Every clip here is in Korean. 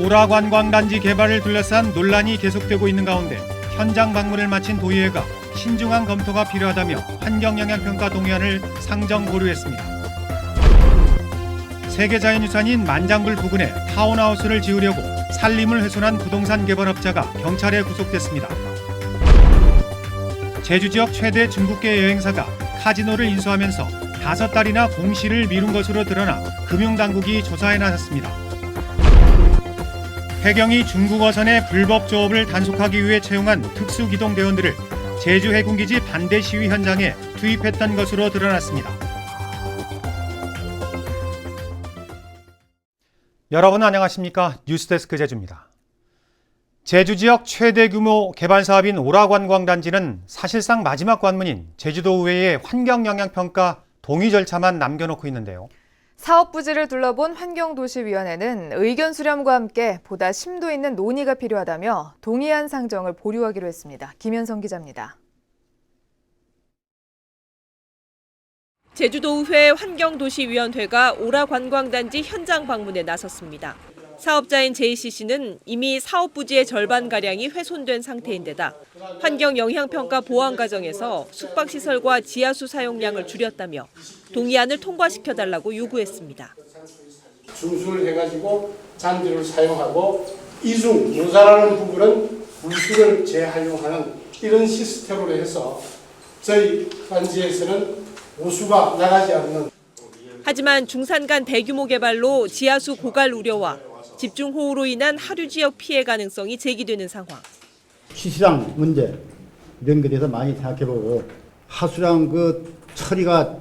오라관광단지 개발을 둘러싼 논란이 계속되고 있는 가운데 현장 방문을 마친 도의회가 신중한 검토가 필요하다며 환경영향평가 동의안을 상정 보류했습니다. 세계자연유산인 만장굴 부근에 타운하우스를 지으려고 산림을 훼손한 부동산 개발업자가 경찰에 구속됐습니다. 제주 지역 최대 중국계 여행사가 카지노를 인수하면서 5달이나 공시를 미룬 것으로 드러나 금융당국이 조사에 나섰습니다. 해경이 중국 어선의 불법 조업을 단속하기 위해 채용한 특수기동대원들을 제주 해군기지 반대 시위 현장에 투입했던 것으로 드러났습니다. 여러분 안녕하십니까? 뉴스데스크 제주입니다. 제주 지역 최대 규모 개발 사업인 오라관광단지는 사실상 마지막 관문인 제주도의회의 환경영향평가 동의 절차만 남겨놓고 있는데요. 사업 부지를 둘러본 환경도시위원회는 의견 수렴과 함께 보다 심도 있는 논의가 필요하다며 동의안 상정을 보류하기로 했습니다. 김현성 기자입니다. 제주도의회 환경도시위원회가 오라관광단지 현장 방문에 나섰습니다. 사업자인 JCC는 이미 사업 부지의 절반가량이 훼손된 상태인데다 환경영향평가 보완 과정에서 숙박시설과 지하수 사용량을 줄였다며 동의안을 통과시켜달라고 요구했습니다. 중수를 해가지고 잔디를 사용하고 이중, 모자라는 부분은 물수를 재활용하는 이런 시스템으로 해서 저희 단지에서는 오수가 나가지 않는. 하지만 중산간 대규모 개발로 지하수 고갈 우려와 집중호우로 인한 하류 지역 피해 가능성이 제기되는 상황. 시시랑 문제 이런 것에 대해서 많이 생각해보고 하수량 처리가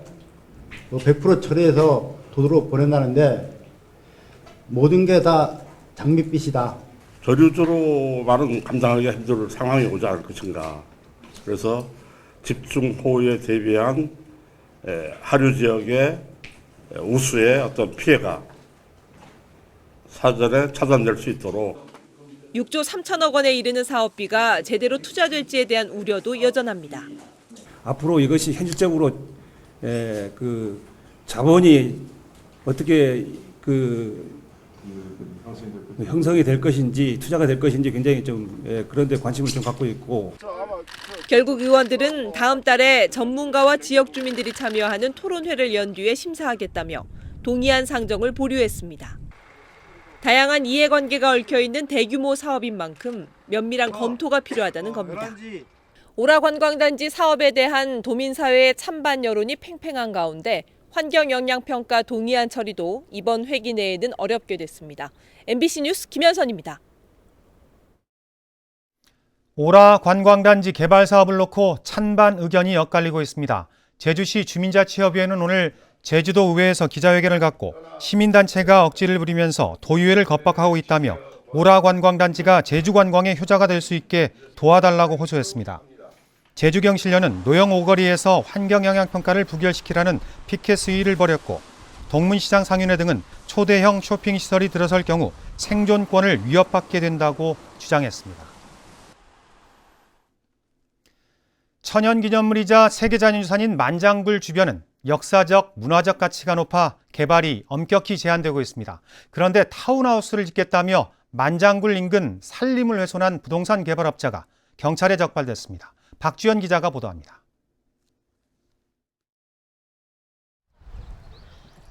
100% 처리해서 도로로 보낸다는데 모든 게 다 장밋빛이다. 저류조로만은 감당하기가 힘들 상황이 오지 않을 것인가. 그래서 집중호우에 대비한 하류 지역의 우수의 어떤 피해가 사전에 차단될 수 있도록 6조 3천억 원에 이르는 사업비가 제대로 투자될지에 대한 우려도 여전합니다. 앞으로 이것이 현실적으로 자본이 어떻게 형성이 될 것인지 투자가 될 것인지 굉장히 그런 데 관심을 좀 갖고 있고. 결국 의원들은 다음 달에 전문가와 지역 주민들이 참여하는 토론회를 연 뒤에 심사하겠다며 동의안 상정을 보류했습니다. 다양한 이해관계가 얽혀있는 대규모 사업인 만큼 면밀한 검토가 필요하다는 겁니다. 오라관광단지 사업에 대한 도민사회의 찬반 여론이 팽팽한 가운데 환경영향평가 동의안 처리도 이번 회기 내에는 어렵게 됐습니다. MBC 뉴스 김현선입니다. 오라관광단지 개발 사업을 놓고 찬반 의견이 엇갈리고 있습니다. 제주시 주민자치협의회는 오늘 제주도 의회에서 기자회견을 갖고 시민단체가 억지를 부리면서 도의회를 겁박하고 있다며 오라관광단지가 제주관광의 효자가 될 수 있게 도와달라고 호소했습니다. 제주경실련은 노영 오거리에서 환경영향평가를 부결시키라는 피켓 시위를 벌였고 동문시장 상인회 등은 초대형 쇼핑시설이 들어설 경우 생존권을 위협받게 된다고 주장했습니다. 천연기념물이자 세계자연유산인 만장굴 주변은 역사적, 문화적 가치가 높아 개발이 엄격히 제한되고 있습니다. 그런데 타운하우스를 짓겠다며 만장굴 인근 산림을 훼손한 부동산 개발업자가 경찰에 적발됐습니다. 박주연 기자가 보도합니다.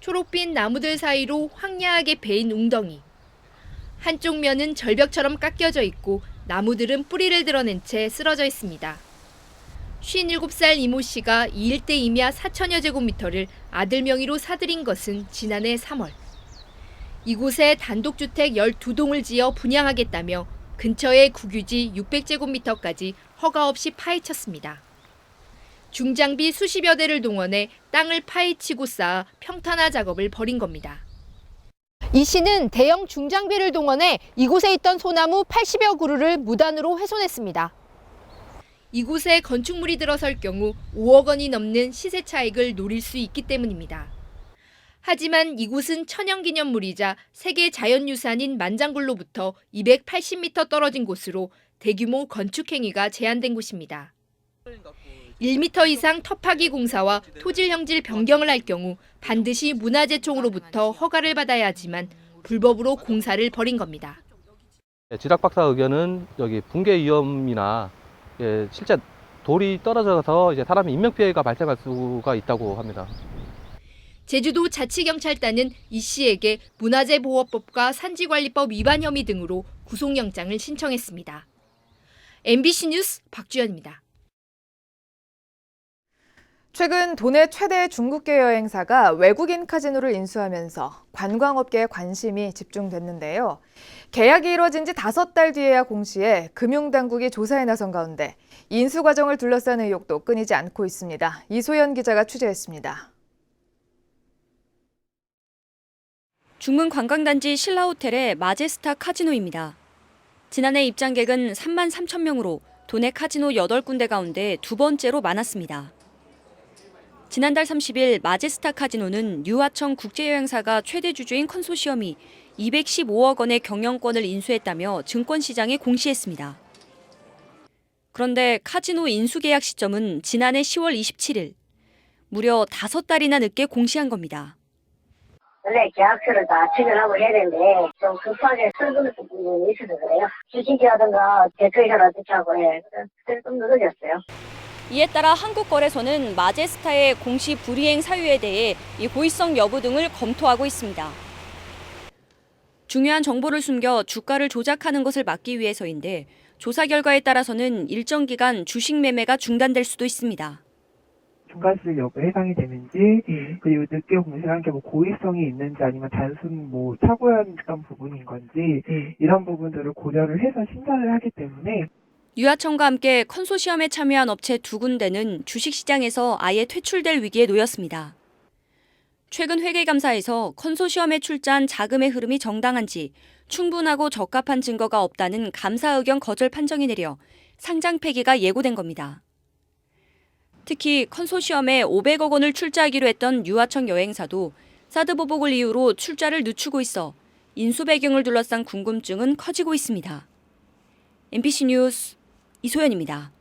초록빛 나무들 사이로 황야하게 베인 웅덩이. 한쪽 면은 절벽처럼 깎여져 있고 나무들은 뿌리를 드러낸 채 쓰러져 있습니다. 57살 이모 씨가 이 일대 임야 4천여 제곱미터를 아들 명의로 사들인 것은 지난해 3월. 이곳에 단독주택 12동을 지어 분양하겠다며 근처의 국유지 600제곱미터까지 허가 없이 파헤쳤습니다. 중장비 수십여 대를 동원해 땅을 파헤치고 쌓아 평탄화 작업을 벌인 겁니다. 이 씨는 대형 중장비를 동원해 이곳에 있던 소나무 80여 그루를 무단으로 훼손했습니다. 이곳에 건축물이 들어설 경우 5억 원이 넘는 시세 차익을 노릴 수 있기 때문입니다. 하지만 이곳은 천연기념물이자 세계 자연유산인 만장굴로부터 280m 떨어진 곳으로 대규모 건축행위가 제한된 곳입니다. 1m 이상 터파기 공사와 토질형질 변경을 할 경우 반드시 문화재청으로부터 허가를 받아야 하지만 불법으로 공사를 벌인 겁니다. 지락박사 의견은 여기 붕괴 위험이나 실제 돌이 떨어져서 이제 사람의 인명피해가 발생할 수가 있다고 합니다. 제주도 자치경찰단은 이 씨에게 문화재보호법과 산지관리법 위반 혐의 등으로 구속영장을 신청했습니다. MBC 뉴스 박주연입니다. 최근 도내 최대 중국계 여행사가 외국인 카지노를 인수하면서 관광업계에 관심이 집중됐는데요. 계약이 이뤄진 지 5달 뒤에야 공시해 금융당국이 조사에 나선 가운데 인수 과정을 둘러싼 의혹도 끊이지 않고 있습니다. 이소연 기자가 취재했습니다. 중문 관광단지 신라호텔의 마제스타 카지노입니다. 지난해 입장객은 3만 3천 명으로 도내 카지노 8군데 가운데 두 번째로 많았습니다. 지난달 30일 마제스타 카지노는 유하청 국제여행사가 최대 주주인 컨소시엄이 215억 원의 경영권을 인수했다며 증권시장에 공시했습니다. 그런데 카지노 인수 계약 시점은 지난해 10월 27일, 무려 5달이나 늦게 공시한 겁니다. 원래 계약서를 다 체결하고 해야 되는데 좀 급하게 설문을 부분이 있어서 그래요. 주식이라든가 대표이사를 어떻게 하고 해. 그래서 좀 늦어졌어요. 이에 따라 한국거래소는 마제스타의 공시 불이행 사유에 대해 이 고의성 여부 등을 검토하고 있습니다. 중요한 정보를 숨겨 주가를 조작하는 것을 막기 위해서인데 조사 결과에 따라서는 일정 기간 주식 매매가 중단될 수도 있습니다. 중과수익 여부에 해당이 되는지, 그리고 늦게 공시한 게 고의성이 있는지 아니면 단순 착오였던 부분인 건지 이런 부분들을 고려를 해서 심사를 하기 때문에 유하청과 함께 컨소시엄에 참여한 업체 2군데는 주식시장에서 아예 퇴출될 위기에 놓였습니다. 최근 회계감사에서 컨소시엄에 출자한 자금의 흐름이 정당한지 충분하고 적합한 증거가 없다는 감사 의견 거절 판정이 내려 상장 폐기가 예고된 겁니다. 특히 컨소시엄에 500억 원을 출자하기로 했던 유하청 여행사도 사드 보복을 이유로 출자를 늦추고 있어 인수 배경을 둘러싼 궁금증은 커지고 있습니다. MBC 뉴스 이소연입니다.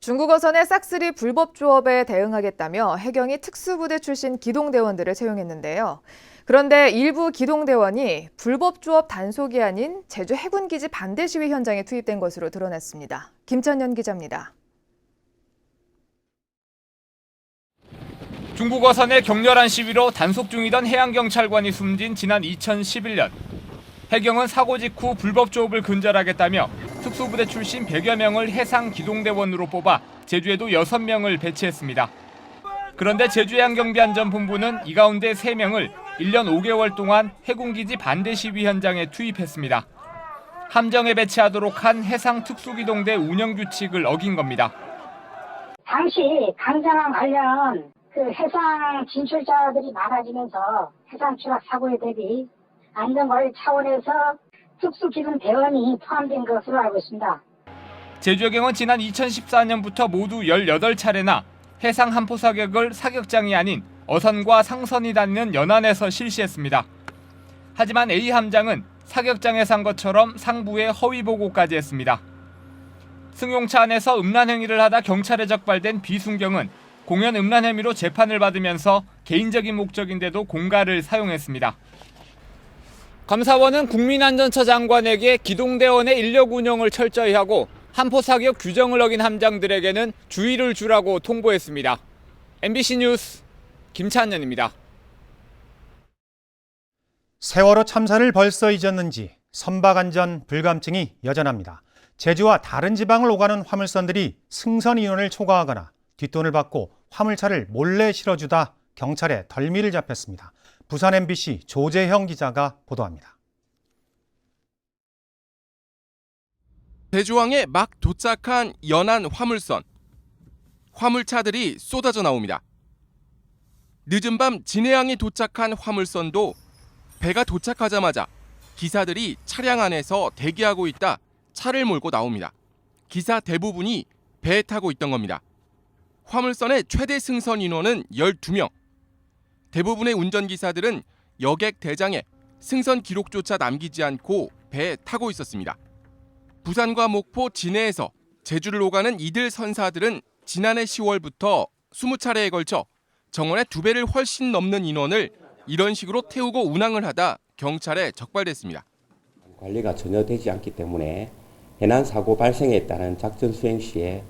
중국 어선의 싹쓸이 불법 조업에 대응하겠다며 해경이 특수부대 출신 기동대원들을 채용했는데요. 그런데 일부 기동대원이 불법 조업 단속이 아닌 제주 해군기지 반대 시위 현장에 투입된 것으로 드러났습니다. 김찬현 기자입니다. 중국 어선의 격렬한 시위로 단속 중이던 해양경찰관이 숨진 지난 2011년. 해경은 사고 직후 불법 조업을 근절하겠다며 특수부대 출신 100여 명을 해상 기동대원으로 뽑아 제주에도 6명을 배치했습니다. 그런데 제주해양경비안전본부는 이 가운데 3명을 1년 5개월 동안 해군기지 반대 시위 현장에 투입했습니다. 함정에 배치하도록 한 해상 특수기동대 운영 규칙을 어긴 겁니다. 당시 강전함 관련 해상 진출자들이 많아지면서 해상 추락 사고에 대비 안전관리 차원에서 특수기동대원이 포함된 것으로 알고 있습니다. 제주해경은 지난 2014년부터 모두 18차례나 해상 함포 사격을 사격장이 아닌 어선과 상선이 닿는 연안에서 실시했습니다. 하지만 A함장은 사격장에서 한 것처럼 상부에 허위 보고까지 했습니다. 승용차 안에서 음란 행위를 하다 경찰에 적발된 B순경은 공연 음란 혐의로 재판을 받으면서 개인적인 목적인데도 공갈을 사용했습니다. 감사원은 국민안전처 장관에게 기동대원의 인력 운영을 철저히 하고 함포 사격 규정을 어긴 함장들에게는 주의를 주라고 통보했습니다. MBC 뉴스 김찬현입니다. 세월호 참사를 벌써 잊었는지 선박안전 불감증이 여전합니다. 제주와 다른 지방을 오가는 화물선들이 승선 인원을 초과하거나 뒷돈을 받고 화물차를 몰래 실어주다 경찰에 덜미를 잡혔습니다. 부산 MBC 조재형 기자가 보도합니다. 제주항에 막 도착한 연안 화물선. 화물차들이 쏟아져 나옵니다. 늦은 밤 진해항에 도착한 화물선도 배가 도착하자마자 기사들이 차량 안에서 대기하고 있다 차를 몰고 나옵니다. 기사 대부분이 배에 타고 있던 겁니다. 화물선의 최대 승선 인원은 12명. 대부분의 운전기사들은 여객 대장에 승선 기록조차 남기지 않고 배에 타고 있었습니다. 부산과 목포, 진해에서 제주를 오가는 이들 선사들은 지난해 10월부터 20차례에 걸쳐 정원의 2배를 훨씬 넘는 인원을 이런 식으로 태우고 운항을 하다 경찰에 적발됐습니다. 관리가 전혀 되지 않기 때문에 해난 사고 발생에 따른 작전 수행 시에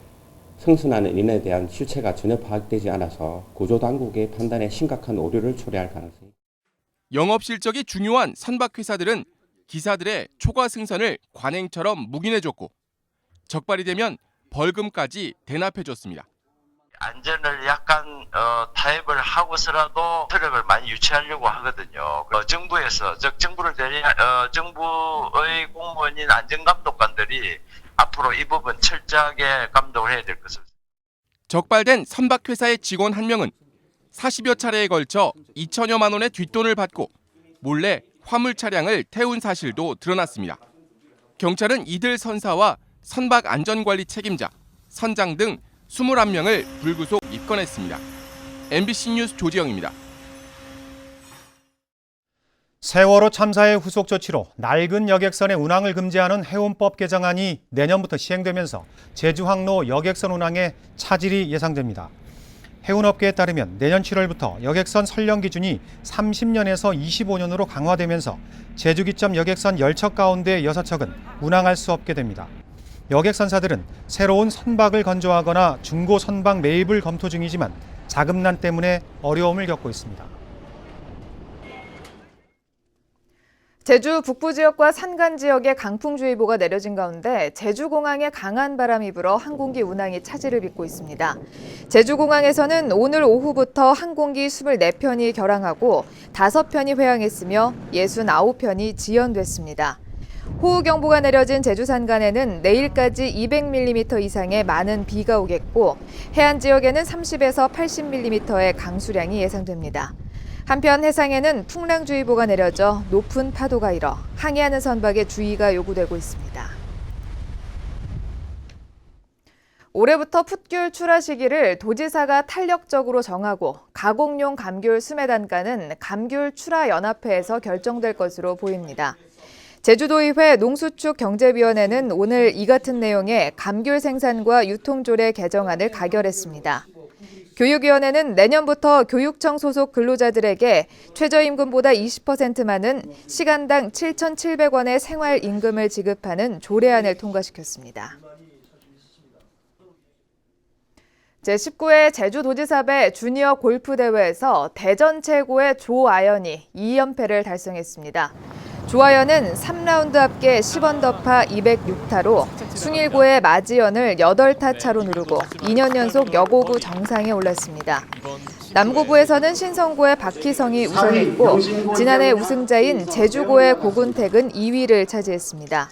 승선하는 인원에 대한 실체가 전혀 파악되지 않아서 구조당국의 판단에 심각한 오류를 초래할 가능성이 있습니다. 영업 실적이 중요한 선박회사들은 기사들의 초과 승선을 관행처럼 묵인해줬고 적발이 되면 벌금까지 대납해줬습니다. 안전을 약간 타협을 하고서라도 트럭을 많이 유치하려고 하거든요. 정부에서 정부를 대리한 정부의 공무원인 안전감독관들이 앞으로 이 부분 철저하게 감독을 해야 될 것을. 적발된 선박회사의 직원 한 명은 40여 차례에 걸쳐 2천여만 원의 뒷돈을 받고 몰래 화물 차량을 태운 사실도 드러났습니다. 경찰은 이들 선사와 선박 안전관리 책임자, 선장 등 21명을 불구속 입건했습니다. MBC 뉴스 조지영입니다. 세월호 참사의 후속 조치로 낡은 여객선의 운항을 금지하는 해운법 개정안이 내년부터 시행되면서 제주 항로 여객선 운항에 차질이 예상됩니다. 해운업계에 따르면 내년 7월부터 여객선 선령 기준이 30년에서 25년으로 강화되면서 제주 기점 여객선 10척 가운데 6척은 운항할 수 없게 됩니다. 여객선사들은 새로운 선박을 건조하거나 중고 선박 매입을 검토 중이지만 자금난 때문에 어려움을 겪고 있습니다. 제주 북부 지역과 산간 지역에 강풍주의보가 내려진 가운데 제주공항에 강한 바람이 불어 항공기 운항이 차질을 빚고 있습니다. 제주공항에서는 오늘 오후부터 항공기 24편이 결항하고 5편이 회항했으며 69편이 지연됐습니다. 호우경보가 내려진 제주 산간에는 내일까지 200mm 이상의 많은 비가 오겠고 해안 지역에는 30에서 80mm의 강수량이 예상됩니다. 한편 해상에는 풍랑주의보가 내려져 높은 파도가 일어 항해하는 선박에 주의가 요구되고 있습니다. 올해부터 풋귤 출하 시기를 도지사가 탄력적으로 정하고 가공용 감귤 수매 단가는 감귤 출하 연합회에서 결정될 것으로 보입니다. 제주도의회 농수축경제위원회는 오늘 이 같은 내용의 감귤 생산과 유통조례 개정안을 가결했습니다. 교육위원회는 내년부터 교육청 소속 근로자들에게 최저임금보다 20% 많은 시간당 7,700원의 생활임금을 지급하는 조례안을 통과시켰습니다. 제19회 제주도지사배 주니어 골프대회에서 대전 최고의 조아연이 2연패를 달성했습니다. 조아연은 3라운드 합계 10언더파 206타로 숭일고의 마지연을 8타 차로 누르고 2년 연속 여고부 정상에 올랐습니다. 남고부에서는 신성고의 박희성이 우승했고 지난해 우승자인 제주고의 고군택은 2위를 차지했습니다.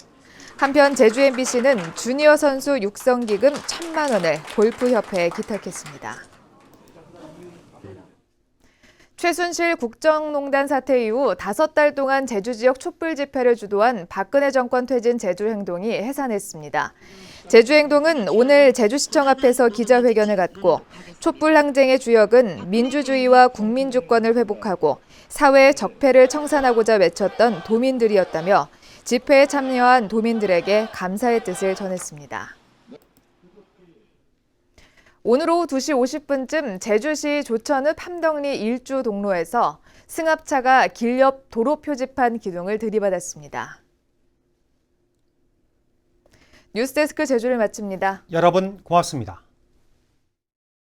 한편 제주 MBC는 주니어 선수 육성기금 1,000만 원을 골프협회에 기탁했습니다. 최순실 국정농단 사태 이후 5달 동안 제주 지역 촛불 집회를 주도한 박근혜 정권 퇴진 제주행동이 해산했습니다. 제주행동은 오늘 제주시청 앞에서 기자회견을 갖고 촛불 항쟁의 주역은 민주주의와 국민주권을 회복하고 사회의 적폐를 청산하고자 외쳤던 도민들이었다며 집회에 참여한 도민들에게 감사의 뜻을 전했습니다. 오늘 오후 2시 50분쯤 제주시 조천읍 함덕리 일주 동로에서 승합차가 길 옆 도로 표지판 기둥을 들이받았습니다. 뉴스데스크 제주를 마칩니다. 여러분 고맙습니다.